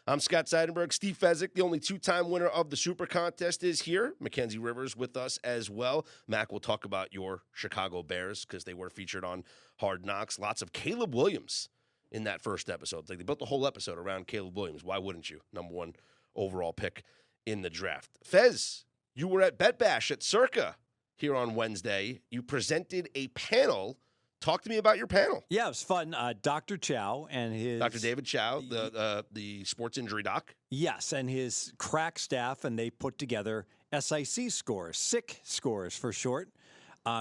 I'm Scott Seidenberg. Steve Fezzik, the only two-time winner of the Super Contest, is here. Mackenzie Rivers with us as well. Mac will talk about your Chicago Bears because they were featured on Hard Knocks. Lots of Caleb Williams in that first episode. It's like they built the whole episode around Caleb Williams. Why wouldn't you? Number one overall pick in the draft. Fez, you were at Bet Bash at Circa here on Wednesday. You presented a panel. Talk to me about your panel. Yeah, it was fun. Dr. Chow and his... Dr. David Chow, the sports injury doc. Yes, and his crack staff, and they put together SIC scores, SIC scores for short,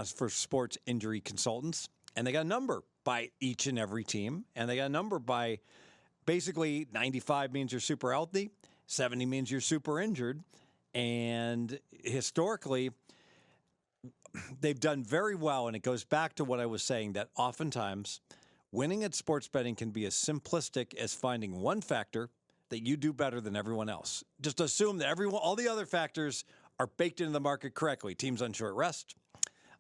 for sports injury consultants. And they got a number by each and every team. And they got a number by basically 95 means you're super healthy, 70 means you're super injured. And historically, they've done very well, and it goes back to what I was saying, that oftentimes winning at sports betting can be as simplistic as finding one factor that you do better than everyone else. Just assume that all the other factors are baked into the market correctly. Teams on short rest,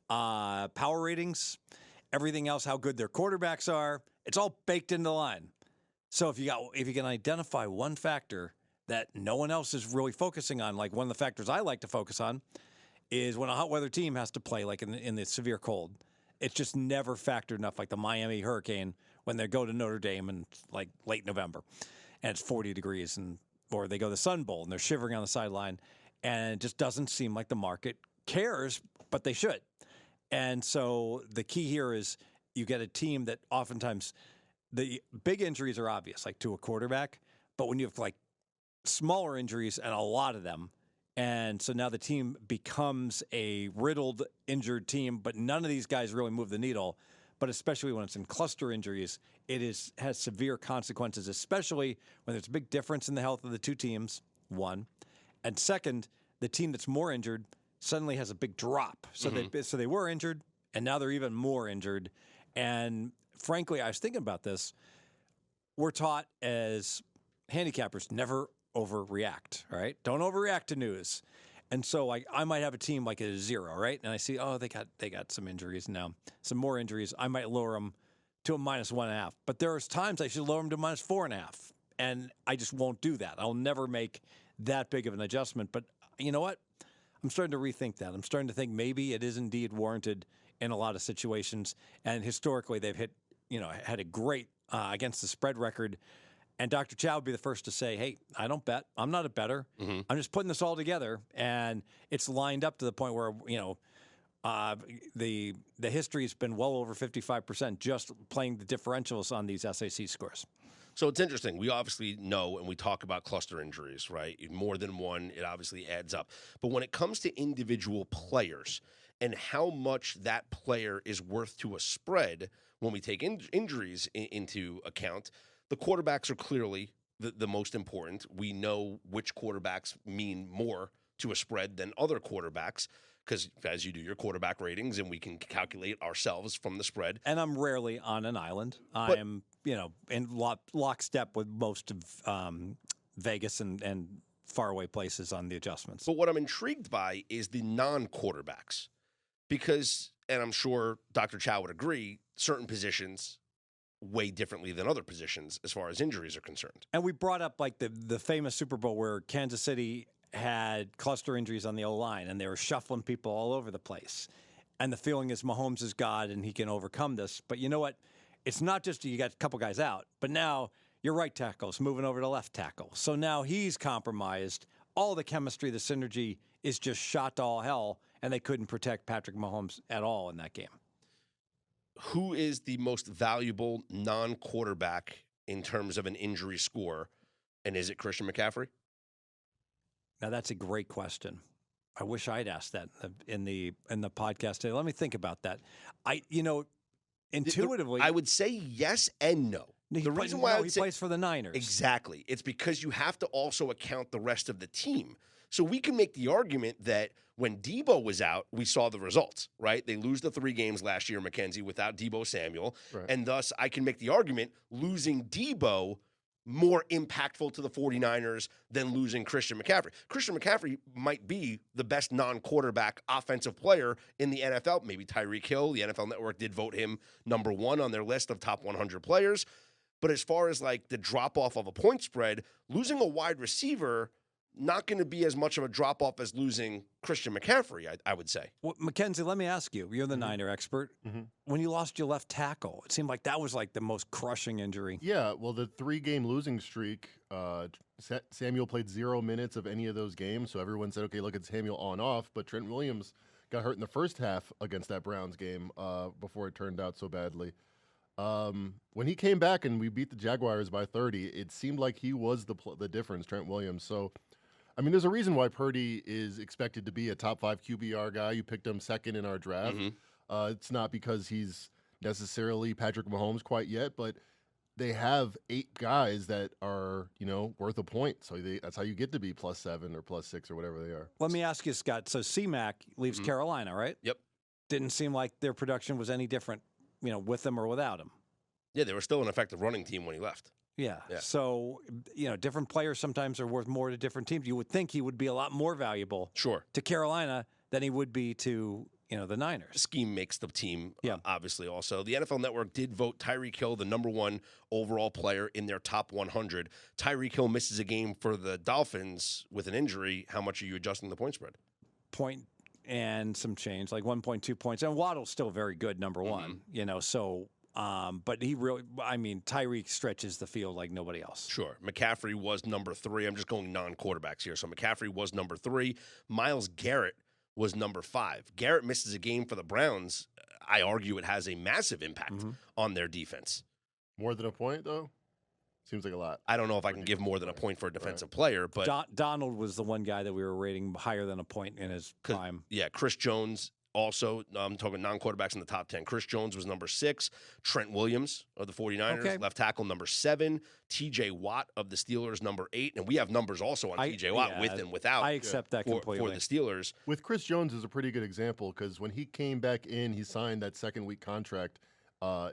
power ratings, everything else, how good their quarterbacks are. It's all baked into the line. So if you can identify one factor that no one else is really focusing on, like one of the factors I like to focus on, is when a hot weather team has to play like in the severe cold. It's just never factored enough, like the Miami Hurricane when they go to Notre Dame in like late November and it's 40 degrees, or they go to the Sun Bowl and they're shivering on the sideline, and it just doesn't seem like the market cares, but they should. And so the key here is you get a team that oftentimes the big injuries are obvious, like to a quarterback, but when you have like smaller injuries and a lot of them, and so now the team becomes a riddled, injured team, but none of these guys really move the needle. But especially when it's in cluster injuries, has severe consequences, especially when there's a big difference in the health of the two teams, one. And second, the team that's more injured suddenly has a big drop. So they were injured, and now they're even more injured. And frankly, I was thinking about this. We're taught as handicappers never overreact, right? Don't overreact to news. And so like I might have a team like a 0, right? And I see, they got some injuries now, some more injuries. I might lower them to a -1.5. But there's times I should lower them to -4.5. And I just won't do that. I'll never make that big of an adjustment. But you know what? I'm starting to rethink that. I'm starting to think maybe it is indeed warranted in a lot of situations. And historically, they've had a great against the spread record. And Dr. Chow would be the first to say, hey, I don't bet. I'm not a bettor. I'm just putting this all together. And it's lined up to the point where, the history's been well over 55% just playing the differentials on these SIC scores. So it's interesting. We obviously know and we talk about cluster injuries, right? More than one, it obviously adds up. But when it comes to individual players and how much that player is worth to a spread when we take injuries into account, the quarterbacks are clearly the most important. We know which quarterbacks mean more to a spread than other quarterbacks because as you do your quarterback ratings, and we can calculate ourselves from the spread. And I'm rarely on an island. I am, in lockstep with most of Vegas and faraway places on the adjustments. But what I'm intrigued by is the non-quarterbacks because, and I'm sure Dr. Chow would agree, certain positions way differently than other positions as far as injuries are concerned. And we brought up like the famous Super Bowl where Kansas City had cluster injuries on the O-line and they were shuffling people all over the place. And the feeling is Mahomes is God and he can overcome this. But you know what? It's not just you got a couple guys out, but now your right tackle's moving over to left tackle. So now he's compromised. All the chemistry, the synergy is just shot to all hell, and they couldn't protect Patrick Mahomes at all in that game. Who is the most valuable non-quarterback in terms of an injury score, and is it Christian McCaffrey? Now, that's a great question. I wish I'd asked that in the podcast today. Let me think about that. Intuitively, I would say yes and no. The reason why he plays for the Niners. Exactly. It's because you have to also account the rest of the team. So we can make the argument that when Debo was out, we saw the results, right? They lose the 3 games last year, Mackenzie, without Debo Samuel. Right. And thus, I can make the argument losing Debo more impactful to the 49ers than losing Christian McCaffrey. Christian McCaffrey might be the best non-quarterback offensive player in the NFL. Maybe Tyreek Hill. The NFL Network did vote him number 1 on their list of top 100 players. But as far as like the drop off of a point spread, losing a wide receiver, not going to be as much of a drop off as losing Christian McCaffrey, I would say. Well, Mackenzie, let me ask you. You're the Niner expert. When you lost your left tackle, it seemed like that was like the most crushing injury. Yeah, well, the 3-game losing streak, Samuel played 0 minutes of any of those games, so everyone said, okay, look at Samuel on-off, but Trent Williams got hurt in the first half against that Browns game before it turned out so badly. When he came back and we beat the Jaguars by 30, it seemed like he was the difference, Trent Williams. So, I mean, there's a reason why Purdy is expected to be a top 5 QBR guy. You picked him second in our draft. It's not because he's necessarily Patrick Mahomes quite yet, but they have 8 guys that are, worth a point. So that's how you get to be +7 or +6 or whatever they are. Let me ask you, Scott. So C-Mac leaves Carolina, right? Yep. Didn't seem like their production was any different, with him or without him. Yeah, they were still an effective running team when he left. Yeah. So, different players sometimes are worth more to different teams. You would think he would be a lot more valuable to Carolina than he would be to, the Niners. Scheme makes the team, obviously, also. The NFL Network did vote Tyreek Hill the #1 overall player in their top 100. Tyreek Hill misses a game for the Dolphins with an injury. How much are you adjusting the point spread? Point and some change, like 1.2 points. And Waddle's still very good, #1, so... but he really, Tyreek stretches the field like nobody else. Sure. McCaffrey was #3. I'm just going non-quarterbacks here. So McCaffrey was #3. Myles Garrett was #5. Garrett misses a game for the Browns. I argue it has a massive impact on their defense. More than a point, though? Seems like a lot. I don't know if I can give more than a point for a defensive player, but Donald was the one guy that we were rating higher than a point in his prime. Yeah, Chris Jones. Also, I'm talking non-quarterbacks in the top 10. Chris Jones was #6. Trent Williams of the 49ers, left tackle, #7. TJ Watt of the Steelers, #8. And we have numbers also on TJ Watt with and without. I accept that completely. For the Steelers. With Chris Jones is a pretty good example because when he came back in, he signed that second-week contract.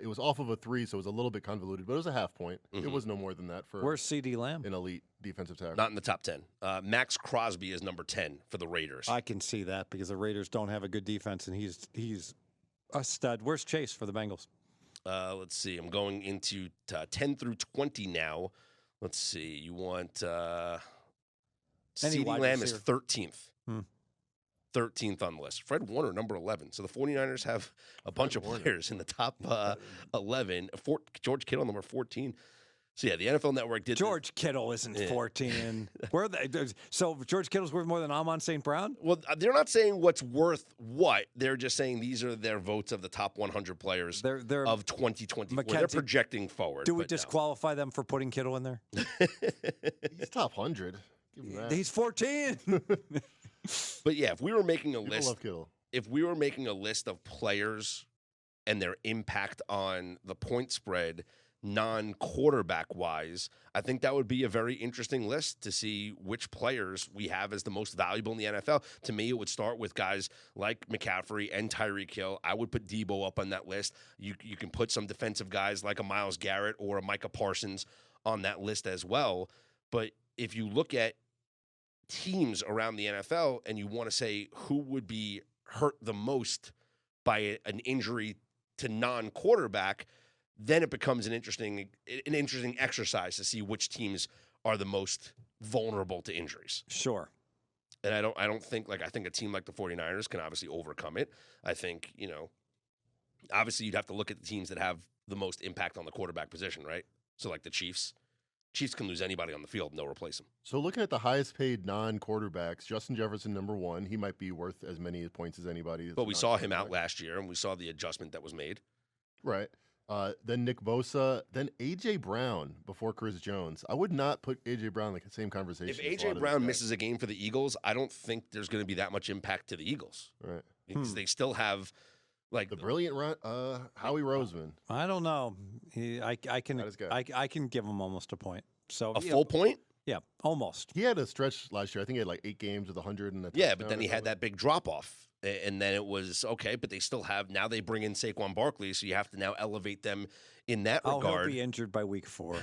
It was off of a 3, so it was a little bit convoluted, but it was a half point. It was no more than that for Where's CeeDee Lamb? An elite defensive tackle. Not in the top 10. Max Crosby is #10 for the Raiders. I can see that because the Raiders don't have a good defense, and he's a stud. Where's Chase for the Bengals? Let's see. I'm going into 10 through 20 now. Let's see. You want CeeDee Lamb is 13th. 13th on the list. Fred Warner, #11. So the 49ers have a bunch of players in the top 11. George Kittle, #14. So, yeah, the NFL Network did... George Kittle isn't 14. Where so George Kittle's worth more than Amon St. Brown? Well, they're not saying what's worth what. They're just saying these are their votes of the top 100 players of 2024. They're projecting forward. Do we disqualify them for putting Kittle in there? He's top 100. Give him that. He's 14. But yeah, if we were making a list, if we were making a list of players and their impact on the point spread, non-quarterback wise, I think that would be a very interesting list to see which players we have as the most valuable in the NFL. To me, it would start with guys like McCaffrey and Tyreek Hill. I would put Debo up on that list. You can put some defensive guys like a Myles Garrett or a Micah Parsons on that list as well. But if you look at teams around the NFL and you want to say who would be hurt the most by an injury to non-quarterback, then it becomes an interesting exercise to see which teams are the most vulnerable to injuries. Sure. And I don't think I think a team like the 49ers can obviously overcome it. I think, obviously you'd have to look at the teams that have the most impact on the quarterback position, right? So like the Chiefs. Chiefs can lose anybody on the field and they'll replace them. So looking at the highest paid non-quarterbacks, Justin Jefferson, #1. He might be worth as many points as anybody. But we saw him out last year, and we saw the adjustment that was made. Right. Then Nick Bosa, then A.J. Brown before Chris Jones. I would not put A.J. Brown in the same conversation. If A.J. Brown misses a game for the Eagles, I don't think there's going to be that much impact to the Eagles. Right. Because they still have the brilliant Howie Roseman. I don't know. I can give him almost a point. So a full point? Yeah, almost. He had a stretch last year. I think he had like 8 games with 100 and but then he had that big drop off. And then it was okay, but they still have now. They bring in Saquon Barkley, so you have to now elevate them in that regard. He'll be injured by week 4.